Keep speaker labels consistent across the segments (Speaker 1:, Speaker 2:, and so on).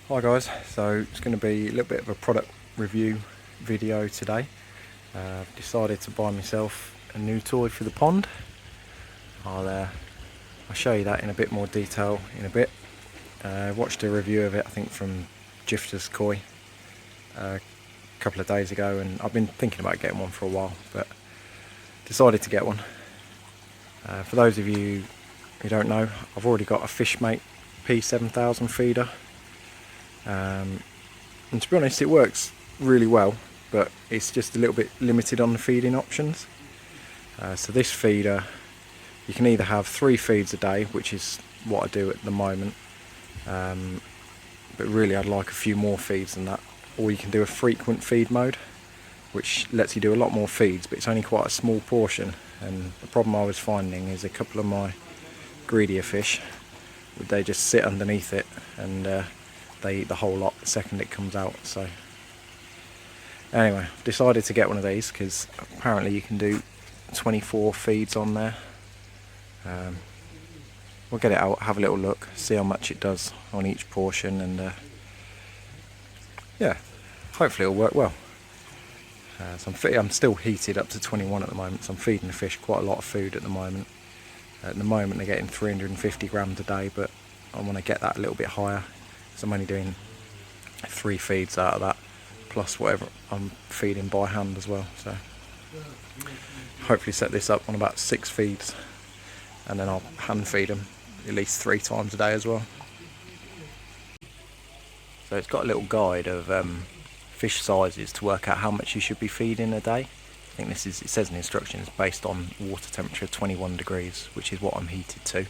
Speaker 1: Hi guys, so it's going to be a little bit of a product review video today. I've decided to buy myself a new toy for the pond. I'll show you that in a bit more detail in a bit. I watched a review of it, I think from Gifter's Koi a couple of days ago, and I've been thinking about getting one for a while, but decided to get one. For those of you who don't know, I've already got a Fishmate P7000 feeder. And to be honest, it works really well, but it's just a little bit limited on the feeding options. So this feeder, you can either have 3 feeds a day, which is what I do at the moment, but really I'd like a few more feeds than that, or you can do a frequent feed mode, which lets you do a lot more feeds, but it's only quite a small portion. And the problem I was finding is a couple of my greedier fish, they just sit underneath it and they eat the whole lot the second it comes out. So anyway, I've decided to get one of these because apparently you can do 24 feeds on there. We'll get it out, have a little look, see how much it does on each portion, and yeah, hopefully it'll work well. So I'm still heated up to 21 at the moment, so I'm feeding the fish quite a lot of food at the moment. At the moment they're getting 350 grams a day, but I want to get that a little bit higher. So I'm only doing 3 feeds out of that, plus whatever I'm feeding by hand as well. So hopefully set this up on about 6 feeds, and then I'll hand feed them at least 3 times a day as well. So it's got a little guide of fish sizes to work out how much you should be feeding a day. I think it says in the instructions based on water temperature of 21 degrees, which is what I'm heated to.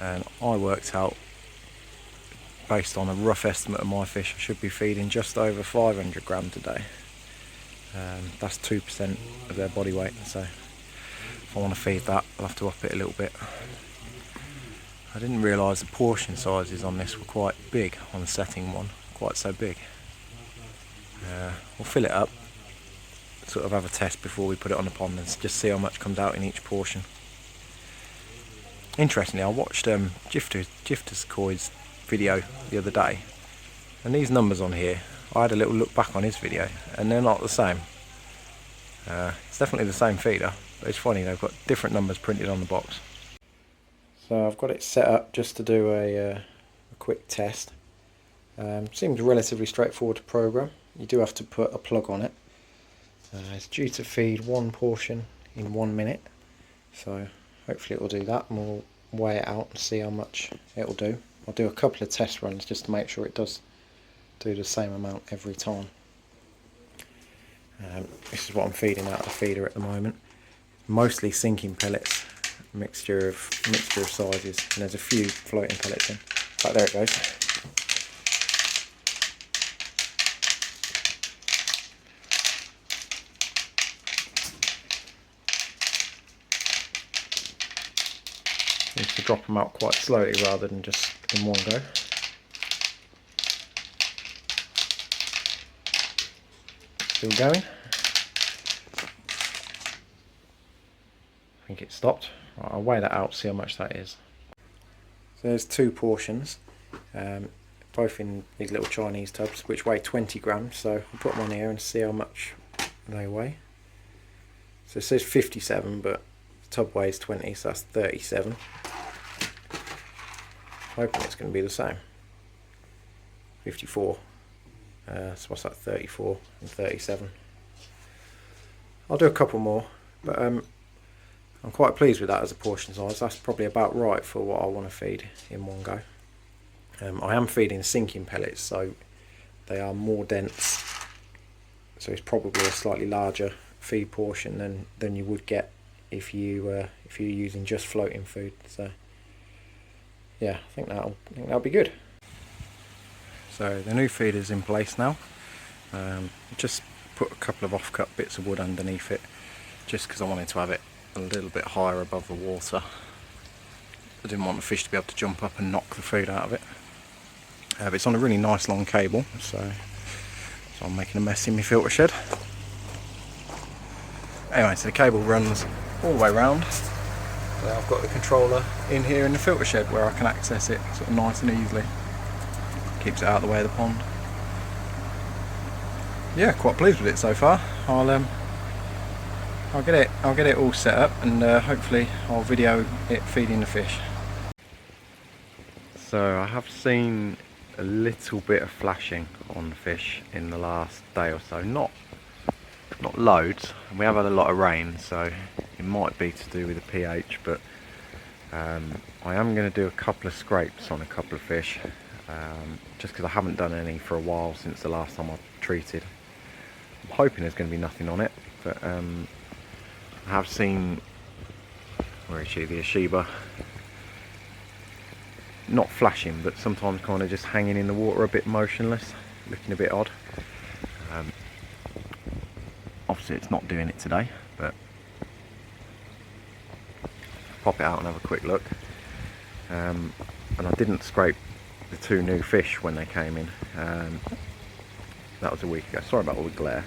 Speaker 1: And I worked out, based on a rough estimate of my fish, I should be feeding just over 500 grams a day. That's 2% of their body weight, so if I want to feed that, I'll have to up it a little bit. I didn't realise the portion sizes on this were quite big on the setting one, quite so big. We'll fill it up, sort of have a test before we put it on the pond and just see how much comes out in each portion. Interestingly, I watched Gifter's Koi's video the other day, and these numbers on here, I had a little look back on his video and they're not the same. It's definitely the same feeder, but it's funny, they've got different numbers printed on the box. So I've got it set up just to do a quick test. Seems relatively straightforward to program. You do have to put a plug on it. It's due to feed 1 portion in 1 minute, so hopefully it will do that, and we'll weigh it out and see how much it will do. I'll do a couple of test runs just to make sure it does do the same amount every time. This is what I'm feeding out of the feeder at the moment. Mostly sinking pellets, mixture of sizes, and there's a few floating pellets in. Right, there it goes. Need to drop them out quite slowly rather than just in one go. Still going. I think it stopped. Right, I'll weigh that out, see how much that is. So there's 2 portions, both in these little Chinese tubs, which weigh 20 grams. So I'll put them on here and see how much they weigh. So it says 57, but the tub weighs 20, so that's 37. Hoping it's going to be the same. 54. So what's that? 34 and 37. I'll do a couple more, but I'm quite pleased with that as a portion size. That's probably about right for what I want to feed in one go. I am feeding sinking pellets, so they are more dense. So it's probably a slightly larger feed portion than you would get if you're using just floating food. So yeah, I think that'll be good. So the new feeder's in place now. Just put a couple of off-cut bits of wood underneath it, just because I wanted to have it a little bit higher above the water. I didn't want the fish to be able to jump up and knock the food out of it. But it's on a really nice long cable, so I'm making a mess in my filter shed. Anyway, so the cable runs all the way around. So I've got the controller in here in the filter shed where I can access it sort of nice and easily. keeps it out of the way of the pond. Yeah, quite pleased with it so far. I'll get it all set up, and hopefully I'll video it feeding the fish. So I have seen a little bit of flashing on the fish in the last day or so. Not loads. We have had a lot of rain, so it might be to do with the pH, but I am going to do a couple of scrapes on a couple of fish, just because I haven't done any for a while since the last time I treated. I'm hoping there's going to be nothing on it, but I have seen, where is she, the Ochiba, not flashing, but sometimes kind of just hanging in the water a bit motionless, looking a bit odd. Obviously it's not doing it today, but pop it out and have a quick look. And I didn't scrape the 2 new fish when they came in. That was a week ago. Sorry about all the glare.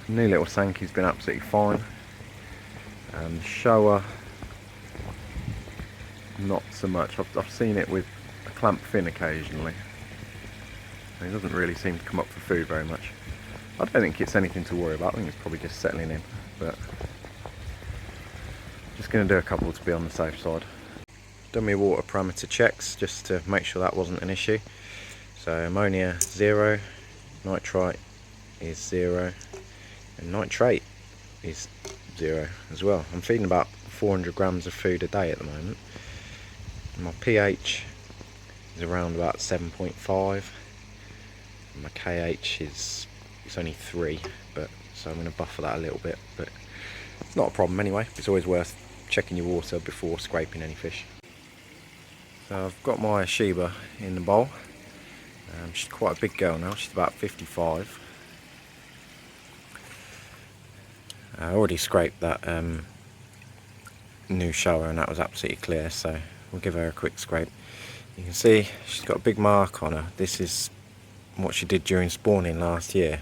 Speaker 1: New little Sankey's been absolutely fine. Shower, not so much. I've seen it with a clamp fin occasionally. It doesn't really seem to come up for food very much. I don't think it's anything to worry about. I think it's probably just settling in, but just going to do a couple to be on the safe side. Done my water parameter checks just to make sure that wasn't an issue. So ammonia 0, nitrite is 0, and nitrate is 0 as well. I'm feeding about 400 grams of food a day at the moment. My pH is around about 7.5. My KH is, it's only 3, but so I'm going to buffer that a little bit, but it's not a problem anyway. It's always worth checking your water before scraping any fish. So I've got my Ochiba in the bowl. She's quite a big girl now, she's about 55. I already scraped that new shower and that was absolutely clear, so we'll give her a quick scrape. You can see she's got a big mark on her. This is what she did during spawning last year.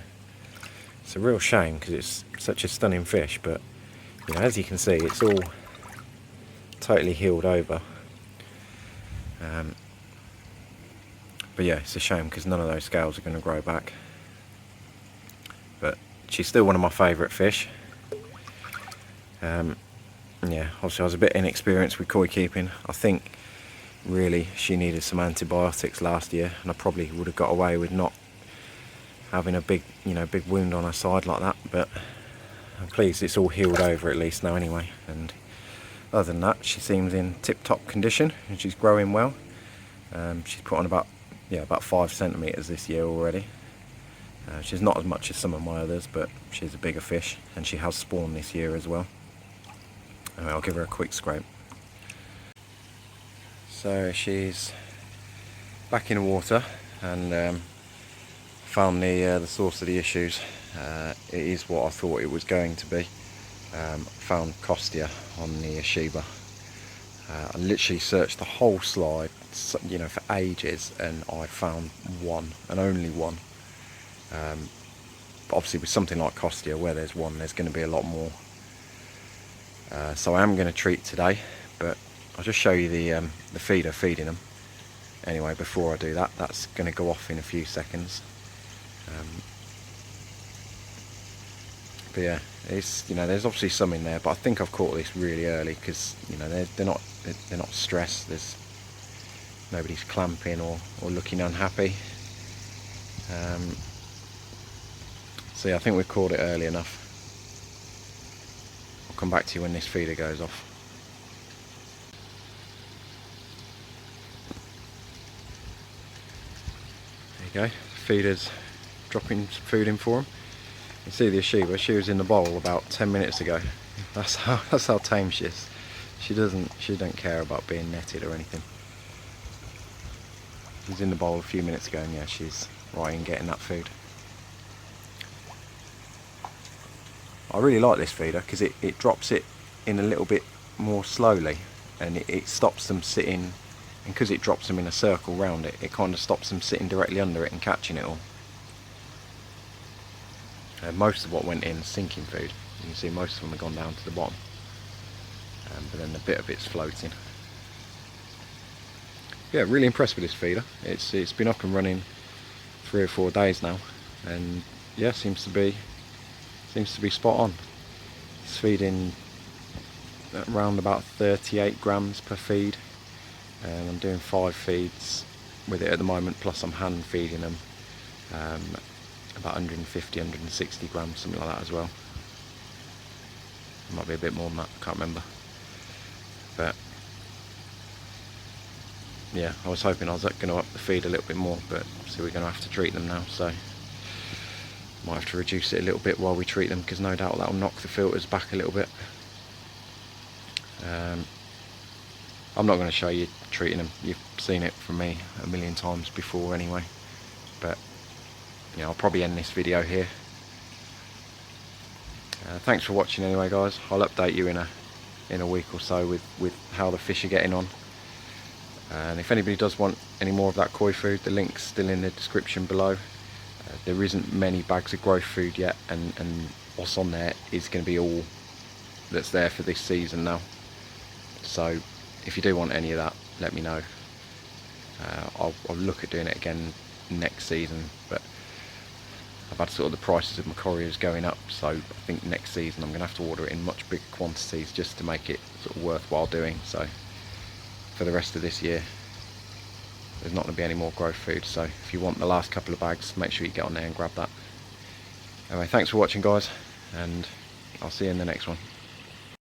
Speaker 1: It's a real shame because it's such a stunning fish, but you know, as you can see, it's all totally healed over. But yeah, it's a shame because none of those scales are going to grow back. But she's still one of my favourite fish. Yeah, obviously I was a bit inexperienced with koi keeping. I think really she needed some antibiotics last year, and I probably would have got away with not having a big wound on her side like that. But I'm pleased it's all healed over at least now anyway. And other than that, she seems in tip-top condition and she's growing well. She's put on about 5 centimetres this year already. She's not as much as some of my others, but she's a bigger fish, and she has spawned this year as well. Anyway, I'll give her a quick scrape. So she's back in the water, and found the source of the issues. It is what I thought it was going to be. Found Costia on the Ochiba. I literally searched the whole slide, for ages, and I found one, and only one. But obviously with something like Costia, where there's one, there's going to be a lot more. So I am going to treat today, but I'll just show you the feeder feeding them. Anyway, before I do that, that's going to go off in a few seconds. But yeah, it's there's obviously some in there, but I think I've caught this really early because they're not stressed. There's nobody's clamping or looking unhappy. So yeah, I think we've caught it early enough. I'll come back to you when this feeder goes off. There you go, feeder's dropping some food in for him. You see the Ochiba, she was in the bowl about 10 minutes ago. That's how tame she is. She don't care about being netted or anything. She was in the bowl a few minutes ago, and yeah, she's right in getting that food. I really like this feeder because it drops it in a little bit more slowly, and it stops them sitting, and because it drops them in a circle round it, it kind of stops them sitting directly under it and catching it all. Most of what went in is sinking food. You can see most of them have gone down to the bottom, but then a bit of it's floating. yeah, really impressed with this feeder. It's been up and running 3 or 4 days now, and yeah, seems to be spot on. It's feeding around about 38 grams per feed, and I'm doing 5 feeds with it at the moment, plus I'm hand feeding them about 150, 160 grams, something like that as well. It might be a bit more than that, I can't remember. But yeah, I was hoping I was going to up the feed a little bit more, but obviously we're going to have to treat them now, so might have to reduce it a little bit while we treat them, because no doubt that will knock the filters back a little bit. I'm not going to show you treating them, you've seen it from me a million times before anyway, but you know, I'll probably end this video here. Thanks for watching anyway, guys. I'll update you in a week or so with how the fish are getting on. And if anybody does want any more of that koi food, the link's still in the description below. There isn't many bags of growth food yet, and what's on there is going to be all that's there for this season now. So if you do want any of that, let me know. I'll look at doing it again next season, but I've had sort of the prices of my couriers going up, so I think next season I'm going to have to order it in much bigger quantities just to make it sort of worthwhile doing. So for the rest of this year, there's not going to be any more growth food, so if you want the last couple of bags, make sure you get on there and grab that. Anyway, thanks for watching, guys, and I'll see you in the next one.